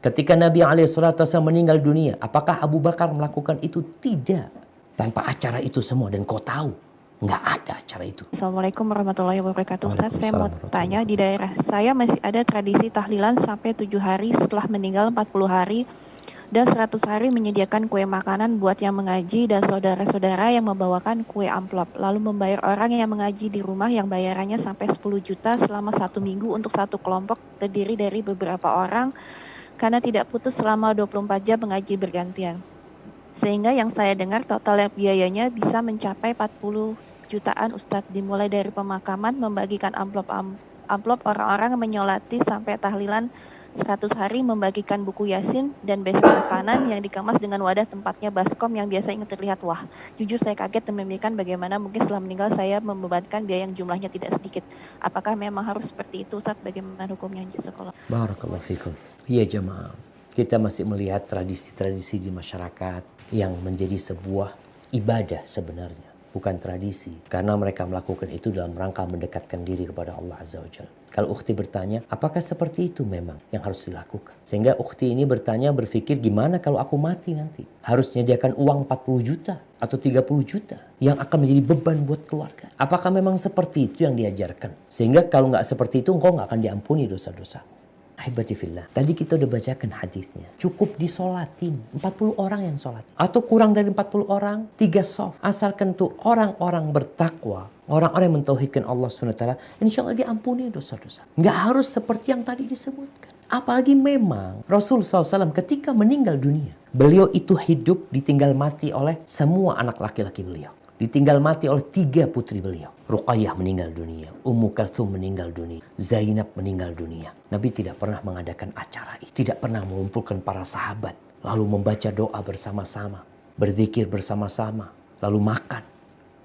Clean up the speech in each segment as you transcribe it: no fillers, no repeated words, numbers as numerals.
Ketika Nabi SAW meninggal dunia, apakah Abu Bakar melakukan itu? Tidak. Tanpa acara itu semua, dan kau tahu, nggak ada acara itu. Assalamualaikum warahmatullahi wabarakatuh. Ustaz, saya mau tanya, di daerah saya masih ada tradisi tahlilan sampai 7 hari setelah meninggal 40 hari dan 100 hari menyediakan kue makanan buat yang mengaji dan saudara-saudara yang membawakan kue amplop. Lalu membayar orang yang mengaji di rumah yang bayarannya sampai 10 juta selama 1 minggu untuk satu kelompok terdiri dari beberapa orang karena tidak putus selama 24 jam mengaji bergantian. Sehingga yang saya dengar total biayanya bisa mencapai 40 jutaan Ustadz, dimulai dari pemakaman, membagikan amplop orang-orang menyolati sampai tahlilan 100 hari, membagikan buku Yasin dan besok makanan yang dikemas dengan wadah tempatnya baskom yang biasa ingin terlihat. Wah, jujur saya kaget dan memikirkan bagaimana mungkin setelah meninggal saya membebankan biaya yang jumlahnya tidak sedikit. Apakah memang harus seperti itu Ustadz? Bagaimana hukumnya? Jazakallah. Barakallahu fikum. Iya jemaah, kita masih melihat tradisi-tradisi di masyarakat yang menjadi sebuah ibadah sebenarnya, bukan tradisi. Karena mereka melakukan itu dalam rangka mendekatkan diri kepada Allah Azza wa Jalla. Kalau ukhti bertanya, apakah seperti itu memang yang harus dilakukan? Sehingga ukhti ini berpikir gimana kalau aku mati nanti? Harus menyediakan uang 40 juta atau 30 juta yang akan menjadi beban buat keluarga. Apakah memang seperti itu yang diajarkan? Sehingga kalau nggak seperti itu, engkau nggak akan diampuni dosa-dosa. Ahibati fillah. Tadi kita udah bacakan hadisnya. Cukup disolatin. 40 orang yang sholat. Atau kurang dari 40 orang, 3 soft. Asalkan tuh orang-orang bertakwa, orang-orang yang mentauhidkan Allah SWT, insya Allah diampuni dosa-dosa. Nggak harus seperti yang tadi disebutkan. Apalagi memang Rasul SAW ketika meninggal dunia, beliau itu hidup ditinggal mati oleh semua anak laki-laki beliau. Ditinggal mati oleh 3 putri beliau. Ruqayyah meninggal dunia, Ummu Kalthum meninggal dunia, Zainab meninggal dunia. Nabi tidak pernah mengadakan acara itu, tidak pernah mengumpulkan para sahabat, lalu membaca doa bersama-sama, berzikir bersama-sama, lalu makan.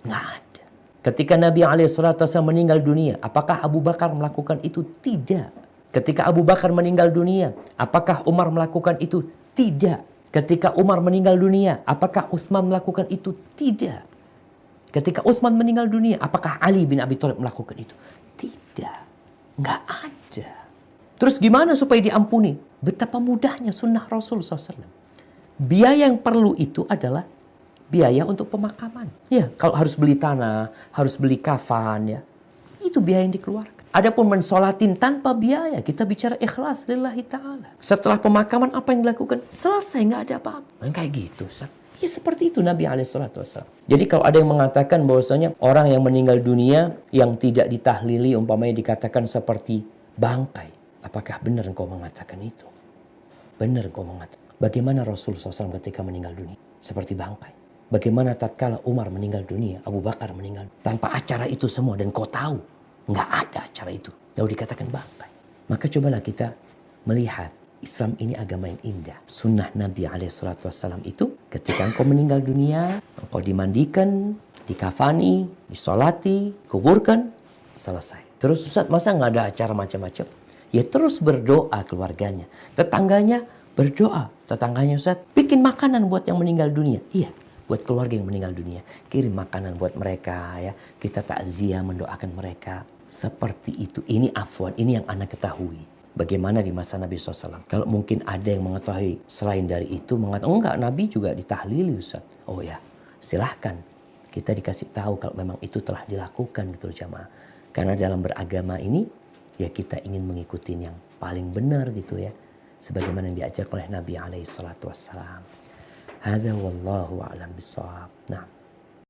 Nggak ada. Ketika Nabi SAW meninggal dunia, apakah Abu Bakar melakukan itu? Tidak. Ketika Abu Bakar meninggal dunia, apakah Umar melakukan itu? Tidak. Ketika Umar meninggal dunia, apakah Utsman melakukan itu? Tidak. Ketika Utsman meninggal dunia, apakah Ali bin Abi Thalib melakukan itu? Tidak. Nggak ada. Terus gimana supaya diampuni? Betapa mudahnya sunnah Rasul SAW. Biaya yang perlu itu adalah biaya untuk pemakaman. Ya, kalau harus beli tanah, harus beli kafan, ya, itu biaya yang dikeluarkan. Adapun mensolatin tanpa biaya, kita bicara ikhlas lillahi ta'ala. Setelah pemakaman apa yang dilakukan? Selesai, nggak ada apa-apa. Kayak gitu, Ustaz. Ya seperti itu Nabi SAW. Jadi kalau ada yang mengatakan bahwasanya orang yang meninggal dunia yang tidak ditahlili umpamanya dikatakan seperti bangkai. Apakah benar engkau mengatakan itu? Benar engkau mengatakan. Bagaimana Rasul SAW ketika meninggal dunia? Seperti bangkai. Bagaimana tatkala Umar meninggal dunia, Abu Bakar meninggal dunia? Tanpa acara itu semua dan kau tahu nggak ada acara itu. Lalu dikatakan bangkai. Maka cobalah kita melihat Islam ini agama yang indah. Sunnah Nabi SAW itu ketika engkau meninggal dunia, engkau dimandikan, dikafani, disolati, kuburkan, selesai. Terus Ustaz, masa nggak ada acara macam-macam? Ya terus berdoa keluarganya. Tetangganya berdoa. Tetangganya Ustaz, bikin makanan buat yang meninggal dunia. Iya, buat keluarga yang meninggal dunia. Kirim makanan buat mereka, ya. Kita takziah mendoakan mereka. Seperti itu. Ini afwan, ini yang anak ketahui. Bagaimana di masa Nabi SAW? Kalau mungkin ada yang mengetahui selain dari itu, mengatakan, enggak, Nabi juga ditahlili Ustaz. Oh ya, silahkan. Kita dikasih tahu kalau memang itu telah dilakukan gitu jamaah. Karena dalam beragama ini, ya kita ingin mengikuti yang paling benar gitu ya. Sebagaimana yang diajarkan oleh Nabi SAW. Hadza wallahu a'lam bishawab. Nah.